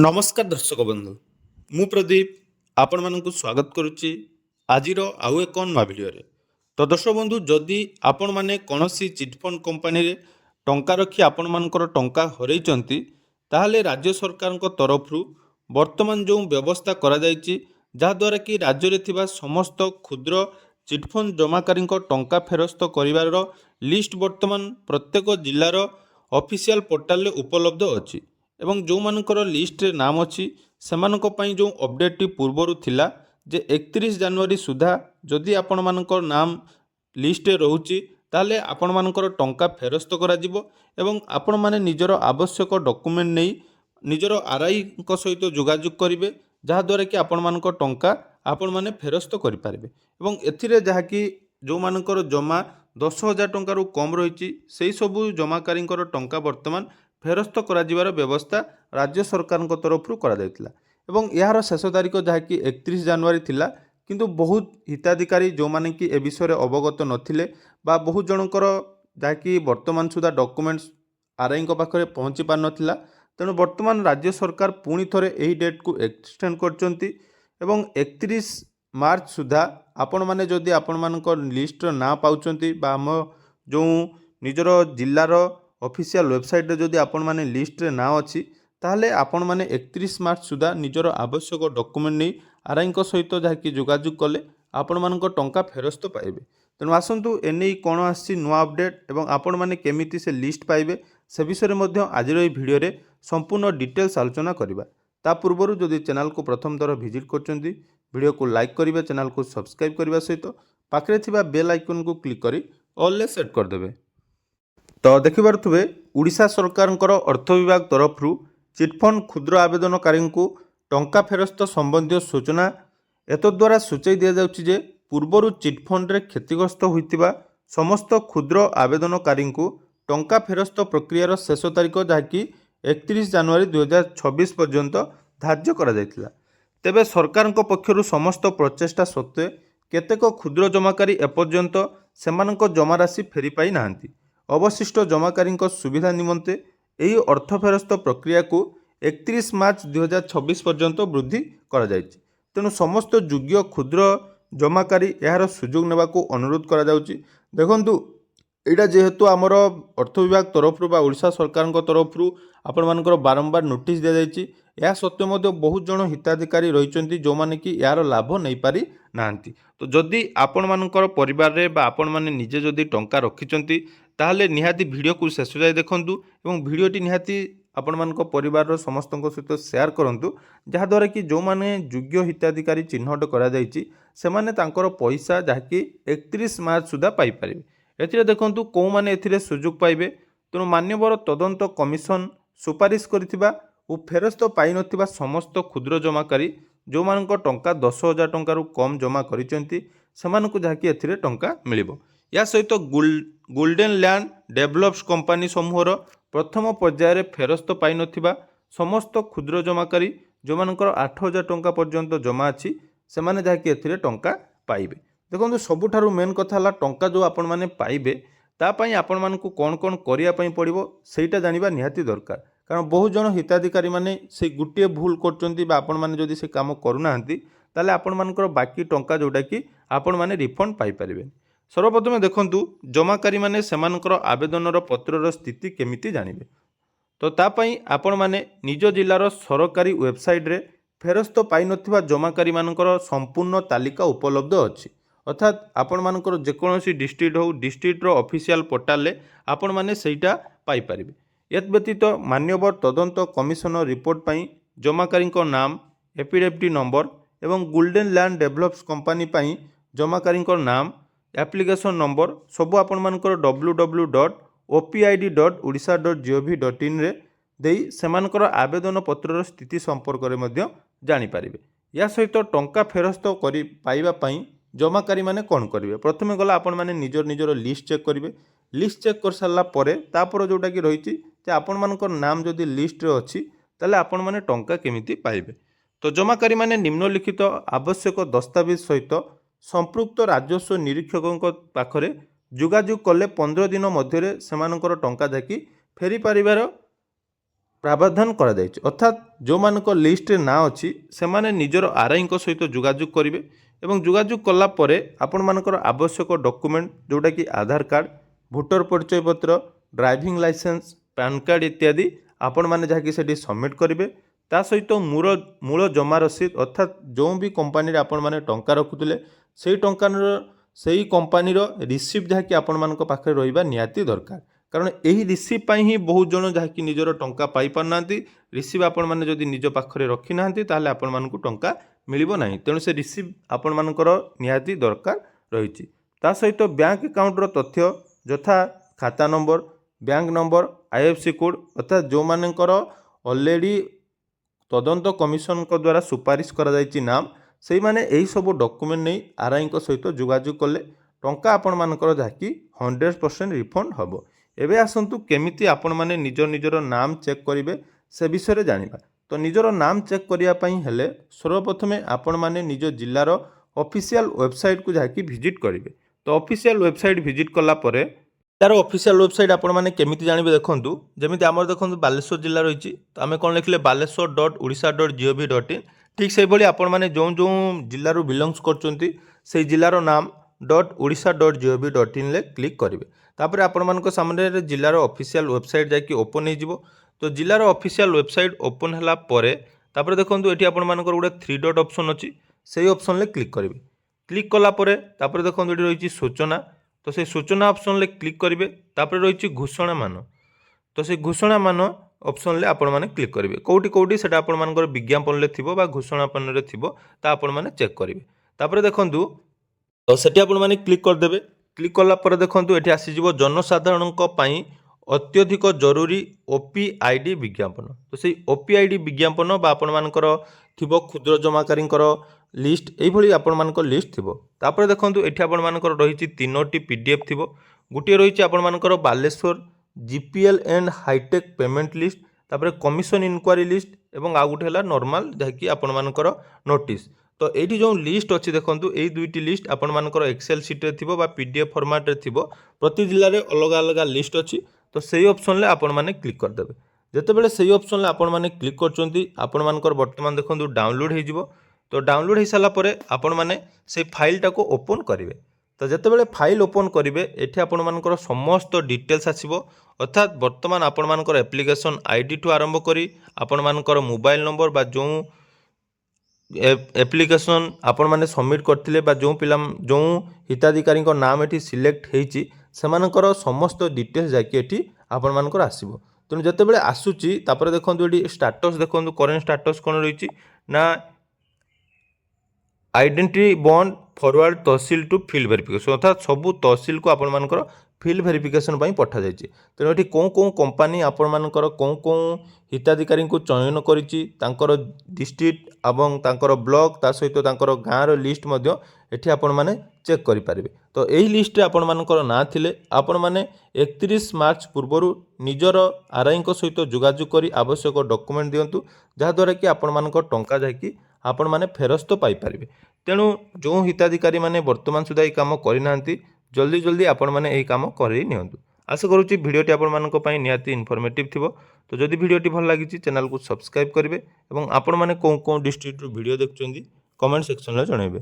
नमस्कार दर्शक बंधु मु प्रदीप आपण मानक स्वागत करुच्ची आज आउ एक नवा भिडियो तो दर्शक बंधु जदि आपण माने कौनसी चिटफंड कंपनी रे टंका रखी आपण मानकर टंका हरैचंती ताहले राज्य सरकार तरफ वर्तमान जो व्यवस्था करा जायछि जहाद्वारा कि राज्य रे थिबा समस्त क्षुद्र चिटफंड जमाकारी टंका फेरस्त करिवार लिस्ट वर्तमान प्रत्येक जिल्लार ऑफिशियल पोर्टाल रे उपलब्ध अछि एवं जो मानकर लिस्ट रे नाम अच्छी से जो अपडेट पूर्वर थिला जे 31 जनवरी सुधा जदि आपण मानकर नाम लिस्ट रे रहउची ताले आपण मानकर टंका फेरस्त करा जिवो एवं आपण माने निजर आवश्यक डॉक्यूमेंट नहीं निजर आरआई को सहित जोगाजोग करिवे जहा द्वारा कि आपण मानकर टंका आपण माने फेरस्त करि पारिबे एवं एथिरे जहा कि जो मानकर जमा 10,000 टंका रु कम रही से सबू जमाकारी टंका वर्तमान फेरस्त करा जिवार व्यवस्था राज्य सरकार तरफ करा जायतिला एवं यार शेष तारीख जहाँकि 31 जनवरी थिला किंतु बहुत हिताधिकारी जो माने कि ए विषय अवगत नथिले बा बहुत जनकर जहाँकि वर्तमान सुधा डॉक्यूमेंट्स आरआई पाखे पहुँची पार नथिला तेणु वर्तमान राज्य सरकार पुणी थरे एही डेट को एक्सटेंड करचंती एवं 31 मार्च सुधा आपण माने जदि आपण मानकर लिस्ट ना पाउचंती बा हम जो निजर जिल्लार ऑफिशियल वेबसाइट रे जदि आपण माने लिस्ट रे ना अछि ताहले आपण माने 31 मार्च सुधा निजर आवश्यक डॉक्यूमेंट नहीं आरआई सहित जहाँकि जोगाजोग कले आपण मानक टंका फेरस्त पाइबे तेणु आसंतु एने कौन आसी नुआ अपडेट एवं आपण माने केमिति से लिस्ट पाइबे से विषय में आज भिडियो रे संपूर्ण डिटेल्स आलोचना करबा ता पूर्व जदि चैनल को प्रथम थर विजिट करचंती वीडियो को लाइक करिवे चैनल को सब्सक्राइब करबा सहित पाखरे थिबा बेल आइकन को क्लिक करी ऑल ले सेट कर देबे। तो देखिपे उड़ीसा सरकार अर्थ विभाग तरफ चिटफंड क्षुद्र आवेदनकारी को टंका फेरस्त संबंधी सूचना एतद्वारा सूचाई दि जाउछि पूर्वर चिटफंड रे क्षतिग्रस्त होइतिबा समस्त क्षुद्र आवेदनकारी को टंका फेरस्त प्रक्रियार शेष तारीख जहाँकि 31 जनवरी 2026 पर्यंत धार्य करा जायतिला तेबे सरकार पक्षरु समस्त प्रचेष्टा सत्वे केतेक क्षुद्र जमाकारी एपर्यंत सेमानक जमा राशि फेरी पाई नाहांती अवशिष्ट जमाकारी सुविधा निमंते यही अर्थ फेरस्त प्रक्रिया को 31 मार्च 2026 पर्यंत वृद्धि करा जायछि तेणु समस्त योग्य क्षुद्र जमाकारी यार सुजोग नेबा को अनुरोध करा जाउछि। देखंतु एटा जेहेतु आमर अर्थ विभाग तरफ बा ओडिशा सरकार तरफ आपण मानकर बारंबार नोटिस दिया जायछि या सत्वे मध्य बहुत जन हिताधिकारी रहिचंती जो माने कि यार लाभ नहीं पारि नांती तो जदि आपण मानकर परिवार रे बा आपण माने निजे जदि टंका रखिचंती ताहले निहाती वीडियो को शेष जाए देखंतु एवं वीडियोटी निहाती आपण मानक परिवार समस्त सहित शेयर करंतु जहाद्वारा कि जो माने योग्य हिताधिकारी चिन्हट करा जायछि सेमाने तांकर पैसा जहाँकि 31 मार्च सुधा पाई पारिबे एथिरे देखंतु को माने एथिरे सुजोग पाइबे तेणु मान्यवर तदंत कमिशन सुपारिश करिथिबा और फेरस्त पाई नथिबा समस्त क्षुद्र जमाकारी जो मानक टंका 10,000 टंका रु कम जमा करिसेंती सेमानकु जहाँकि एथिरे टंका मिलिबो या सहित गोल्डन लैंड डेवलप्स कंपनी समूहर प्रथम पर्यायर फेरस्त पाई नथिबा समस्त क्षुद्र जमाकारी जो मानकर 8,000 टंका पर्यंत जमा अछि सेमाने जहाँकि एथिरे टंका पाइबे। देखो सबुठारु मेन कथा हला टंका जो आपण माने पाइबे तापाई आपण मानकु कौन कौन करिया पई पड़िबो सेटा जानिबा निहाती दरकार कारण बहुत जन हिताधिकारी माने से गुटिए भूल करचंती बा आपण माने जदि से काम करूनाहांती ताले आपण मानकर बाकी टंका जोटा कि आपण माने रिफंड पाई परिबे। सर्वप्रथम देखंतु जमाकारी माने सेमानकर आवेदनर पत्रर स्थिति केमिति जानिबे तो तापाई आपण माने निज जिल्लार सरकारी वेबसाइट रे फेरस्त पाई नथिबा जमाकारी मानकर संपूर्ण तालिका उपलब्ध अछि अर्थात आपण मानकर जेकोसी डिस्ट्रिक्ट हो डिस्ट्रिक्टर ऑफिशियल पोर्टाल रे आपण माने सेटा पाई परिबे। एत व्यतीत मान्यवर तदंत कमिशन रिपोर्ट पाई जमाकारी नाम एफिडेविट नंबर एवं गोल्डन लैंड डेवलप्स कंपनी पाई जमाकारी नाम एप्लिकेशन नंबर सबू आपण मानकर www.opid.odisha.gov.in रे देई सेमानकर आवेदन पत्रर स्थिति संपर्क में मध्य जानि पारिबे। या सहित टंका फेरस्त करि पाइबा पाई जमाकारी माने कौन करेंगे प्रथम गला आपण माने निजर निजर लिस्ट चेक करेंगे लिस्ट चेक कर सारा तापर जोटा कि रही आपण मानकर नाम जदि लिस्ट रे अच्छी ताले आपण माने टंका केमिति पाइबे तो जमाकारी माने निम्नलिखित आवश्यक दस्तावेज सहित संपृक्त राजस्व निरीक्षक पाखरे जोगाजोग कले 15 दिन मध्य सेमानकर टंका जाकि फेरी पारिबार प्रावधान କରାଯାଇଛି ଅର୍ଥାତ୍ ଯେଉଁମାନଙ୍କ ଲିଷ୍ଟରେ ନାଁ ଅଛି ସେମାନେ ନିଜର ଆର୍ଆଇଙ୍କ ସହିତ ଯୋଗାଯୋଗ କରିବେ ଏବଂ ଯୋଗାଯୋଗ କଲା ପରେ ଆପଣମାନଙ୍କର ଆବଶ୍ୟକ ଡକୁମେଣ୍ଟ ଯେଉଁଟାକି ଆଧାର କାର୍ଡ଼ ଭୋଟର ପରିଚୟ ପତ୍ର ଡ୍ରାଇଭିଂ ଲାଇସେନ୍ସ ପ୍ୟାନ୍ କାର୍ଡ଼ ଇତ୍ୟାଦି ଆପଣମାନେ ଯାହାକି ସେଠି ସବମିଟ୍ କରିବେ। ତା ସହିତ ମୂଳ ଜମା ରସିଦ ଅର୍ଥାତ୍ ଯେଉଁ ବି କମ୍ପାନୀରେ ଆପଣମାନେ ଟଙ୍କା ରଖୁଥିଲେ ସେଇ କମ୍ପାନୀର ରିସିପ୍ଟ ଯାହାକି ଆପଣମାନଙ୍କ ପାଖରେ ରହିବା ନିହାତି ଦରକାର। କାରଣ ଏହି ରିସିପ୍ଟ ପାଇଁ ହିଁ ବହୁତ ଜଣ ଯାହାକି ନିଜର ଟଙ୍କା ପାଇପାରୁନାହାନ୍ତି। ରିସିପ୍ଟ ଆପଣମାନେ ଯଦି ନିଜ ପାଖରେ ରଖିନାହାନ୍ତି ତାହେଲେ ଆପଣମାନଙ୍କୁ ଟଙ୍କା ମିଳିବ ନାହିଁ। ତେଣୁ ସେ ରିସିପ୍ଟ ଆପଣମାନଙ୍କର ନିହାତି ଦରକାର ରହିଛି। ତା ସହିତ ବ୍ୟାଙ୍କ ଆକାଉଣ୍ଟର ତଥ୍ୟ ଯଥା ଖାତା number bank number IFSC code ଅର୍ଥାତ୍ ଯେଉଁମାନଙ୍କର ଅଲରେଡ଼ି ତଦନ୍ତ କମିଶନଙ୍କ ଦ୍ୱାରା ସୁପାରିଶ କରାଯାଇଛି ନାମ ସେଇମାନେ ଏହିସବୁ ଡକୁମେଣ୍ଟ ନେଇ ଆର୍ଆଇଙ୍କ ସହିତ ଯୋଗାଯୋଗ କଲେ ଟଙ୍କା ଆପଣମାନଙ୍କର ଯାହାକି 100% ରିଫଣ୍ଡ ହେବ। ଏବେ ଆସନ୍ତୁ କେମିତି ଆପଣମାନେ ନିଜର ନାମ ଚେକ୍ କରିବେ ସେ ବିଷୟରେ ଜାଣିବା। ତ ନିଜର ନାମ ଚେକ୍ କରିବା ପାଇଁ ହେଲେ ସର୍ବପ୍ରଥମେ ଆପଣମାନେ ନିଜ ଜିଲ୍ଲାର ଅଫିସିଆଲ ୱେବସାଇଟ୍କୁ ଯାହାକି ଭିଜିଟ୍ କରିବେ। ତ ଅଫିସିଆଲ ୱେବସାଇଟ୍ ଭିଜିଟ୍ କଲା ପରେ ତାର ଅଫିସିଆଲ ୱେବସାଇଟ୍ ଆପଣମାନେ କେମିତି ଜାଣିବେ ଦେଖନ୍ତୁ। ଯେମିତି ଆମର ଦେଖନ୍ତୁ ବାଲେଶ୍ୱର ଜିଲ୍ଲା ରହିଛି ତ ଆମେ କ'ଣ ଲେଖିଲେ baleshwar.odisha.gov.in ଠିକ୍ ସେଇଭଳି ଆପଣମାନେ ଯେଉଁ ଜିଲ୍ଲାରୁ ବିଲଙ୍ଗସ୍ କରୁଛନ୍ତି ସେଇ ଜିଲ୍ଲାର ନାମ .odisha.gov.in କ୍ଲିକ୍ କରିବେ। ତାପରେ ଆପଣମାନଙ୍କ ସାମ୍ନାରେ ଜିଲ୍ଲାର ଅଫିସିଆଲ ୱେବସାଇଟ୍ ଯାଇକି ଓପନ୍ ହେଇଯିବ। ତ ଜିଲ୍ଲାର ଅଫିସିଆଲ ୱେବସାଇଟ୍ ଓପନ୍ ହେଲା ପରେ ତାପରେ ଦେଖନ୍ତୁ ଏଠି ଆପଣମାନଙ୍କର ଗୋଟେ 3 ଡଟ୍ ଅପସନ୍ ଅଛି ସେଇ ଅପସନ୍ରେ କ୍ଲିକ୍ କରିବେ। କ୍ଲିକ୍ କଲା ପରେ ତାପରେ ଦେଖନ୍ତୁ ଏଠି ରହିଛି ସୂଚନା ତ ସେଇ ସୂଚନା ଅପସନ୍ରେ କ୍ଲିକ୍ କରିବେ। ତାପରେ ରହିଛି ଘୋଷଣାମାନ ତ ସେଇ ଘୋଷଣାମାନ ଅପସନ୍ରେ ଆପଣମାନେ କ୍ଲିକ୍ କରିବେ। କେଉଁଠି ସେଟା ଆପଣମାନଙ୍କର ବିଜ୍ଞାପନରେ ଥିବ ବା ଘୋଷଣାପନରେ ଥିବ ତା ଆପଣମାନେ ଚେକ୍ କରିବେ। ତାପରେ ଦେଖନ୍ତୁ ତ ସେଠି ଆପଣମାନେ କ୍ଲିକ୍ କରିଦେବେ। କ୍ଲିକ୍ କଲା ପରେ ଦେଖନ୍ତୁ ଏଠି ଆସିଯିବ ଜନସାଧାରଣଙ୍କ ପାଇଁ ଅତ୍ୟଧିକ ଜରୁରୀ OPID ବିଜ୍ଞାପନ। ତ ସେଇ OPID ବିଜ୍ଞାପନ ବା ଆପଣମାନଙ୍କର ଥିବ କ୍ଷୁଦ୍ର ଜମାକାରୀଙ୍କର ଲିଷ୍ଟ ଏଇଭଳି ଆପଣମାନଙ୍କ ଲିଷ୍ଟ ଥିବ। ତାପରେ ଦେଖନ୍ତୁ ଏଠି ଆପଣମାନଙ୍କର ରହିଛି 3ଟି PDF ଥିବ। ଗୋଟିଏ ରହିଛି ଆପଣମାନଙ୍କର Baleswar GPL and hitech payment list ତାପରେ କମିଶନ ଇନକ୍ୱାରି ଲିଷ୍ଟ ଏବଂ ଆଉ ଗୋଟେ ହେଲା ନର୍ମାଲ ଯାହାକି ଆପଣମାନଙ୍କର ନୋଟିସ୍। ତ ଏଇଠି ଯେଉଁ ଲିଷ୍ଟ ଅଛି ଦେଖନ୍ତୁ ଏଇ ଦୁଇଟି ଲିଷ୍ଟ ଆପଣମାନଙ୍କର ଏକ୍ସେଲ୍ ସିଟ୍ରେ ଥିବ ବା PDF ଫର୍ମାଟ୍ରେ ଥିବ। ପ୍ରତି ଜିଲ୍ଲାରେ ଅଲଗା ଅଲଗା ଲିଷ୍ଟ ଅଛି। ତ ସେଇ ଅପସନ୍ରେ ଆପଣମାନେ କ୍ଲିକ୍ କରିଦେବେ। ଯେତେବେଳେ ସେଇ ଅପସନ୍ରେ ଆପଣମାନେ କ୍ଲିକ୍ କରୁଛନ୍ତି ଆପଣମାନଙ୍କର ବର୍ତ୍ତମାନ ଦେଖନ୍ତୁ ଡାଉନଲୋଡ଼ ହେଇଯିବ। ତ ଡାଉନଲୋଡ଼ ହେଇସାରିଲା ପରେ ଆପଣମାନେ ସେଇ ଫାଇଲଟାକୁ ଓପନ୍ କରିବେ। ତ ଯେତେବେଳେ ଫାଇଲ ଓପନ୍ କରିବେ ଏଠି ଆପଣମାନଙ୍କର ସମସ୍ତ ଡିଟେଲ୍ସ ଆସିବ ଅର୍ଥାତ୍ ବର୍ତ୍ତମାନ ଆପଣମାନଙ୍କର ଆପ୍ଲିକେସନ୍ ID ଠୁ ଆରମ୍ଭ କରି ଆପଣମାନଙ୍କର ମୋବାଇଲ ନମ୍ବର ବା ଯେଉଁ ଆପ୍ଲିକେସନ୍ ଆପଣମାନେ ସବମିଟ୍ କରିଥିଲେ ବା ଯେଉଁ ହିତାଧିକାରୀଙ୍କ ନାମ ଏଠି ସିଲେକ୍ଟ ହେଇଛି ସେମାନଙ୍କର ସମସ୍ତ ଡିଟେଲ୍ସ ଯାଇକି ଏଠି ଆପଣମାନଙ୍କର ଆସିବ। ତେଣୁ ଯେତେବେଳେ ଆସୁଛି ତାପରେ ଦେଖନ୍ତୁ ଏଠି ଷ୍ଟାଟସ୍ ଦେଖନ୍ତୁ କରେଣ୍ଟ ଷ୍ଟାଟସ୍ କ'ଣ ରହିଛି ନା ଆଇଡେଣ୍ଟିଟି ବଣ୍ଡ ଫରୱାର୍ଡ଼ ତହସିଲ ଟୁ ଫିଲ୍ଡ ଭେରିଫିକେସନ୍ ଅର୍ଥାତ୍ ସବୁ ତହସିଲକୁ ଆପଣମାନଙ୍କର ଫିଲ୍ଡ ଭେରିଫିକେସନ୍ ପାଇଁ ପଠାଯାଇଛି। ତେଣୁ ଏଠି କେଉଁ କମ୍ପାନୀ ଆପଣମାନଙ୍କର କେଉଁ ହିତାଧିକାରୀଙ୍କୁ ଚୟନ କରିଛି ତାଙ୍କର ଡିଷ୍ଟ୍ରିକ୍ଟ ଏବଂ ତାଙ୍କର ବ୍ଲକ ତା ସହିତ ତାଙ୍କର ଗାଁର ଲିଷ୍ଟ ମଧ୍ୟ ଏଠି ଆପଣମାନେ ଚେକ୍ କରିପାରିବେ। ତ ଏହି ଲିଷ୍ଟରେ ଆପଣମାନଙ୍କର ନାଁ ଥିଲେ ଆପଣମାନେ 31 ମାର୍ଚ୍ଚ ପୂର୍ବରୁ ନିଜର ଆର୍ଆଇଙ୍କ ସହିତ ଯୋଗାଯୋଗ କରି ଆବଶ୍ୟକ ଡକୁମେଣ୍ଟ ଦିଅନ୍ତୁ ଯାହାଦ୍ୱାରା କି ଆପଣମାନଙ୍କ ଟଙ୍କା ଯାଇକି ଆପଣମାନେ ଫେରସ୍ତ ପାଇପାରିବେ। ତେଣୁ ଯେଉଁ ହିତାଧିକାରୀମାନେ ବର୍ତ୍ତମାନ ସୁଦ୍ଧା ଏହି କାମ କରିନାହାନ୍ତି ଜଲ୍ଦି ଆପଣମାନେ ଏହି କାମ କରେଇ ନିଅନ୍ତୁ। ଆଶା କରୁଛି ଭିଡ଼ିଓଟି ଆପଣମାନଙ୍କ ପାଇଁ ନିହାତି ଇନଫର୍ମେଟିଭ୍ ଥିବ। ତ ଯଦି ଭିଡ଼ିଓଟି ଭଲ ଲାଗିଛି ଚ୍ୟାନେଲକୁ ସବସ୍କ୍ରାଇବ୍ କରିବେ ଏବଂ ଆପଣମାନେ କେଉଁ ଡିଷ୍ଟ୍ରିକ୍ଟରୁ ଭିଡ଼ିଓ ଦେଖୁଛନ୍ତି କମେଣ୍ଟ ସେକ୍ସନରେ ଜଣାଇବେ।